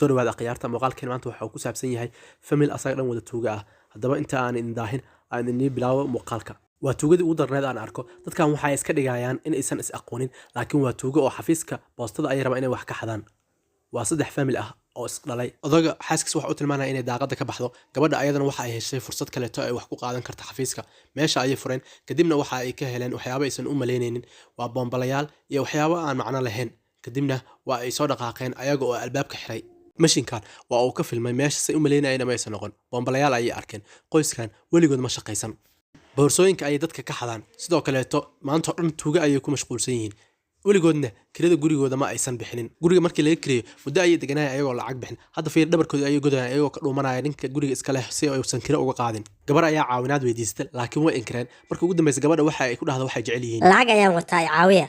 soo dhawaada khiyaarta muuqaalkeen maanta waxa uu ku saabsan yahay famil asaga dhan wada tuuga ah haddaba inta aan idin daahin aan idin bilaabo muuqaalka waa tuugadii ugu darneed aan arko dadkan waxay iska dhigayaan in aysan is aqoonin laakiin waa tuugo oo xafiiska boostada ay rabaan inay wax ka xadaan waa saddex famil ah oo is dhalay odaga xaaskiis waxa uu tilmaanaya inay daaqada ka baxdo gabadha ayadana waxa ay heshay fursad kaleeto ay wax ku qaadan karto xafiiska meesha ayay fureen kadibna waxa ay ka heleen waxyaabo aysan u maleynaynin waa bombalayaal iyo waxyaabo aan macno lahayn kadibna waa ay soo dhaqaaqeen ayaga oo albaabka xiray mashinkan waa uu ka filmay meesha say u maleynayeen ma aysan noqon bombalayaal ayay arkeen qoyskan weligood ma shaqaysan boorsooyinka ayay dadka ka xadaan sidoo kaleeto maanta oo dhan tuuga ayay ku mashquulsan yihiin weligoodna kirada gurigooda ma aysan bixinin guriga markii laga kireeyo muddo ayay deganayeen ayagoo lacag bixin hadda fiir dhabarkooda ayay godayaan ayagoo ka dhuumanaya ninka guriga iska leh si aysan kira uga qaadin gabar ayaa caawinaad weydiistay laakiin way inkireen markii ugu dambaysa gabadha waxa ay ku dhahdo waxay jecel yihiin lacag ayaan wataa caawiya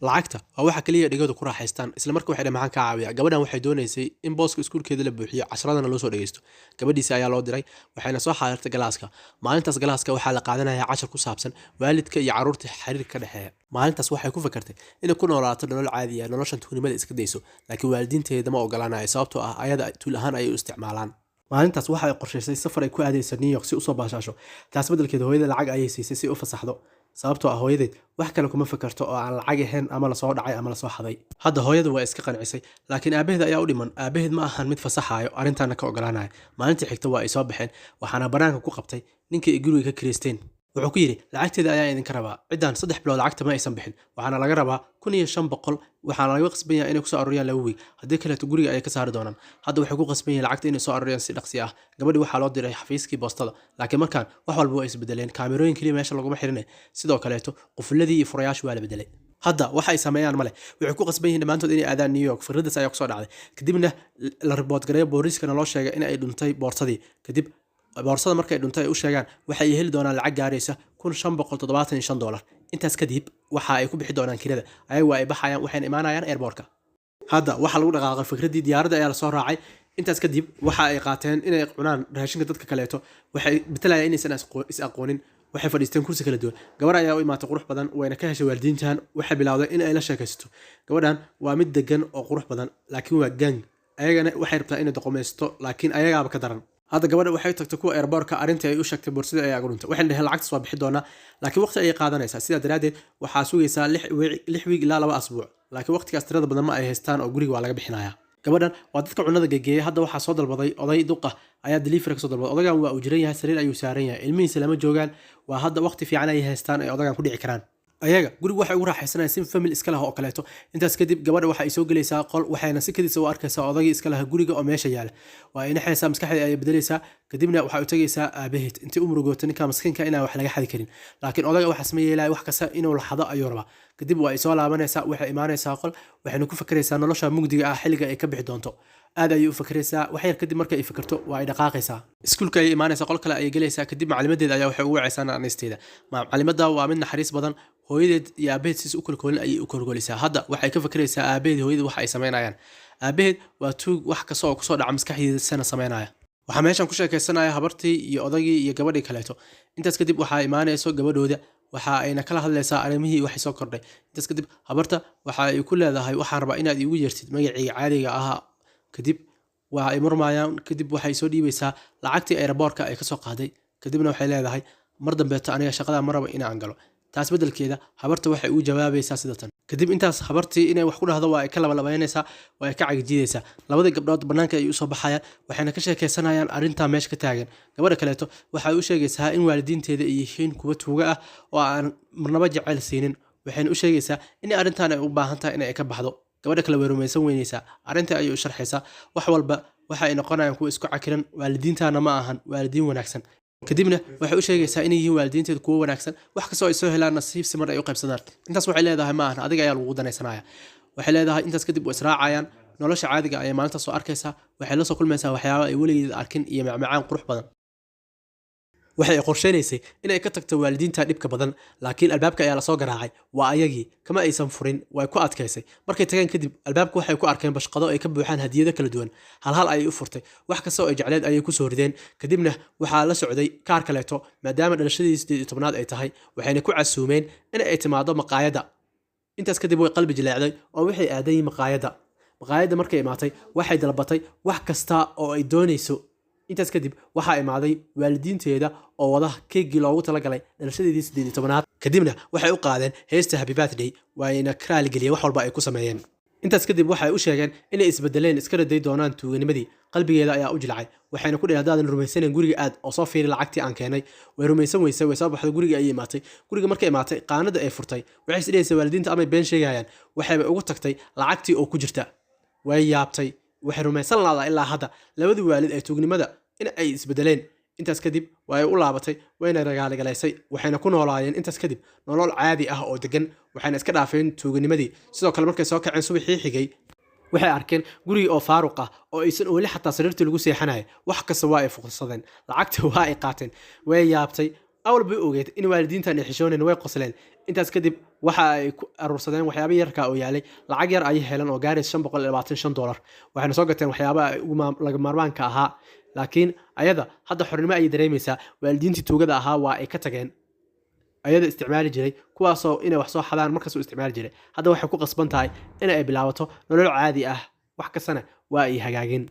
lacagta waa waxa kaliya dhigooda ku raaxaystaan isla markii waxay maxaan ka caawiya gabadhan waxay doonaysay in booska iskuulkeeda la buuxiyo casharadana loo soo dhageysto gabadhiisa ayaa loo diray waxayna soo xaadirtay galaaska maalintaas galaaska waxaa la qaadanayaa cashar ku saabsan waalidka iyo carruurta xiriirka ka dhexeeya maalintaas waxay ku fakartay inay ku noolaato nolol caadi ah noloshan tuunimada iska dayso laakiin waalidiinteeda ma ogolaanayo sababtoo ah ayada tuul ahaan ayay u isticmaalaan maalintaas waxa ay qorshaysay safar ay ku aadayso New York si u soo baashaasho taas beddelkeeda hooyada lacag ayay siisay si u fasaxdo sababtoo ah hooyadeed wax kale kuma fakarto oo aan lacag ahayn ama la soo dhacay ama la soo xaday hadda hooyadu waa iska qancisay laakiin aabaheed ayaa u dhiman aabaheed ma ahan mid fasaxayo arrintaana ka ogolaanaya maalintii xigta waa ay soo baxeen waxaana banaanka ku qabtay ninkii ay guriga ka kireysteen wuxuu ku yidhi lacagteeda ayaa idinka rabaa ciddaan 3 bilood lacagta ma aysan bixin waxaana laga rabaa 1500 waxaana laga qasban yahay inay ku soo aruuriyaan 2 wiig haddii kaleeto guriga ayay ka saari doonaan hadda waxay ku qasban yihiin lacagta inay soo aruuriyaan si dhaqsi ah gabadhi waxaa loo diray xafiiskii boostada laakiin markaan wax walba waa isbedeleen kaamirooyin kaliya meesha laguma xirinay sidoo kaleeto qufulladii iyo furayaashu waa la bedelay hadda waxa ay sameeyaan male waxay ku qasban yihiin dhammaantood inay aadaan New York firdaas ayaa ku soo dhacday kadibna la report gareeyo booliiskana loo sheegay in ay dhuntay boorsadii kadib boorsada markay dhuntay ay u sheegaan waxay heli doonaan lacag gaaraysa $1575 intaas kadib waxa ay ku bixi doonaan kirada ayagu ay baxayaan waxayna imaanayaan airportka hadda waxa lagu dhaqaaqay fikradii diyaaradda ayaa la soo raacay intaas kadib waxa ay qaateen inay cunaan raashinka dadka kaleeto waxay bitalayaan inaysan is aqoonin waxay fadhiisteen kursi kala duwan gabar ayaa u imaatay qurux badan wayna ka heshay waalidiintan waxay bilowday in ay la sheekaysato gabadhan waa mid degan oo qurux badan laakiin waa gang ayagana waxay rabtaa inay doqomeysto laakiin ayagaaba ka daran hadda gabadha waxay tagtay kuwa airportka arintii ay u sheegtay boorsada ay aguruntay waxay dhahay lacagta soo bixi doona laakiin waqti ay qaadanaysaa sida daraadeed waxaa sugaysaa 6 wiig ilaa 2 asbuuc laakiin waqtigaas tirada badan ma ay haystaan oo guriga waa laga bixinayaa gabadhan waa dadka cunada gegeeyay hadda waxaa soo dalbaday oday duqa ayaa delivery ka soo dalbaday odagan waa uu jiran yahay sariir ayuu saaran yahay ilmihiisa lama joogaan waa hadda waqti fiican ay haystaan ay odagan ku dhici karaan ayaga guriga waxay ugu raaxaysanayaan si family iska leh oo kaleeto intaas kadib gabadha waxa ay soo galaysaa qol waxayna si kadis u arkaysaa odagii iska leh guriga oo meesha yaala waa in xaysa maskaxda ay bedelaysaa kadibna waxa uu tagaysaa aabaheed intii u murugoota ninka maskiinka inaan wax laga xadi karin laakiin odaga waxa sameeyay wax kasta inuu la xado ayuu rabaa kadib waa ay soo laabanaysaa waxay imaanaysaa qol waxayna ku fakaraysaa nolosha mugdiga ah xilliga ay ka bixi doonto aad ayay u fakaraysaa wax yar kadib markay fakarto waa ay dhaqaaqaysaa iskuulka ay imaanaysaa qol kale ay galaysaa kadib macallimadeeda ayaa waxay ugu wacaysaa naanisteeda macallimada waa mid naxariis badan hooyadeed iyo aabaheed si u kalkoolin ayay u kalkoolisaa hadda waxay ka fakaraysaa aabaheed hooyadeed waxa ay sameynayaan aabaheed waa tuug wax kasta oo kusoo dhaca maskaxdiisa sana sameynaya waxaa meeshan ku sheekaysanaya habartii iyo odagii iyo gabadhii kaleeto intaas kadib waxaa imaanayso gabadhooda waxa ayna kala hadlaysaa arrimihii waxay soo kordhay intaas kadib habarta waxa ay ku leedahay waxaan rabaa inaad iigu yeertid magacii caadiga ahaa kadib waa ay murmayaan kadib waxay soo dhiibaysaa lacagtii airportka ay ka soo qaaday kadibna waxay leedahay mar dambeeto aniga shaqada ma rabo inaan galo taas beddelkeeda habarta waxay u jawaabaysaa sida tan kadib intaas habartii inay wax ku dhahdo waa ay ka labalabaynaysaa waa ay ka cagjiidaysaa labadii gabdhood bannaanka ay u soo baxayaan waxayna ka sheekaysanayaan arrintaa meesha ka taagan gabadha kaleeto waxay u sheegaysaa in waalidiinteeda ay yihiin kuwa tuuga ah oo aan marnaba jecel siinin waxayna u sheegaysaa in arrintan ay u baahan tahay inay ka baxdo gabadha kale way rumaysan weynaysaa arrintii ayay u sharxaysaa wax walba waxa ay noqonayaan kuwa isku cakiran waalidiintaana ma ahan waalidiin wanaagsan kadibna waxay u sheegaysaa inay yihiin waalidiinteedu kuwo wanaagsan wax kastoo ay soo helaan nasiib simar ay u qaybsadaan intaas waxay leedahay ma ahan adiga ayaa lagu danaysanaya waxay leedahay intaas kadib way israacayaan nolosha caadiga ayay maalintaas soo arkaysaa waxay la soo kulmaysaa waxyaabo ay weligeed arkin iyo macmacaan qurux badan waxay qorsheynaysay inay ka tagto waalidiinta dhibka badan laakiin albaabka ayaa la soo garaacay waa ayagii kama aysan furin way ku adkaysay markay tageen kadib albaabka waxay ku arkeen bashqado ay ka buuxaan hadiyado kala duwan hal ayay u furtay wax kasta oo ay jecleed ayay ku soo rideen kadibna waxaa la socday kaar kaleeto maadaama dhalashadii 18aad ay tahay waxayna ku casuumeen in ay timaado maqaayada intaas kadib way qalbi jileecday oo waxay aaday maqaayada maqaayadda markay imaatay waxay dalbatay wax kasta oo ay doonayso. intaas kadib waxaa imaaday waalidiinteeda oo wada keegii loogu talagalay dhalashadeedii 18aad. kadibna waxay u qaadeen heesta happy birthday waayna kraal geliyeen wax walba ay ku sameeyeen. intaas kadib waxay u sheegeen inay isbedeleen iska raday doonaan tuuganimadii. qalbigeeda ayaa u jilcay waxayna ku dheeraadaan rumaysaneen guriga aad oo soo fiiri lacagtii aan keenay. way rumaysan weysay way soo baxday guriga ay imaatay. guriga markay imaatay qaanada ay furtay waxay isdheeysay waalidiinta ama been sheegayaan. waxay ugu tagtay lacagtii oo ku jirta. way yaabtay waxay rumaysan lahayd ilaa hadda labadii waalid ay tuugnimada in ay isbedeleen. intaas kadib way u laabatay wayna ragaaligalaysay waxayna ku noolaayeen intaas kadib nolol caadi ah oo degan waxayna iska dhaafeen tuuganimadii. sidoo kale markay soo kaceen subaxii xigay waxay arkeen guriga oo faaruq ah oo aysan wali xataa sariirtii lagu seexanayo. wax kasta waa ay fuqsadeen lacagta waa ay qaateen. way yaabtay awal bay ogeed in waalidiintan ay xishooneen way qosleen. intaas kadib waxa ay ku aruursadeen waxyaabo yarka oo yaalay lacag yar ay heleen oo gaaraysa $525. waxayna soo gateen waxyaabaha laga maarmaanka ahaa. laakiin ayada hadda xornimo ay dareemaysaa. waalidiintii tuugada ahaa waa ay ka tageen ayada isticmaali jiray kuwaasoo inay wax soo xadaan markaas uu isticmaali jiray. hadda waxay ku qasban tahay in ay bilaabato nolol caadi ah wax kastana waa ay hagaagin.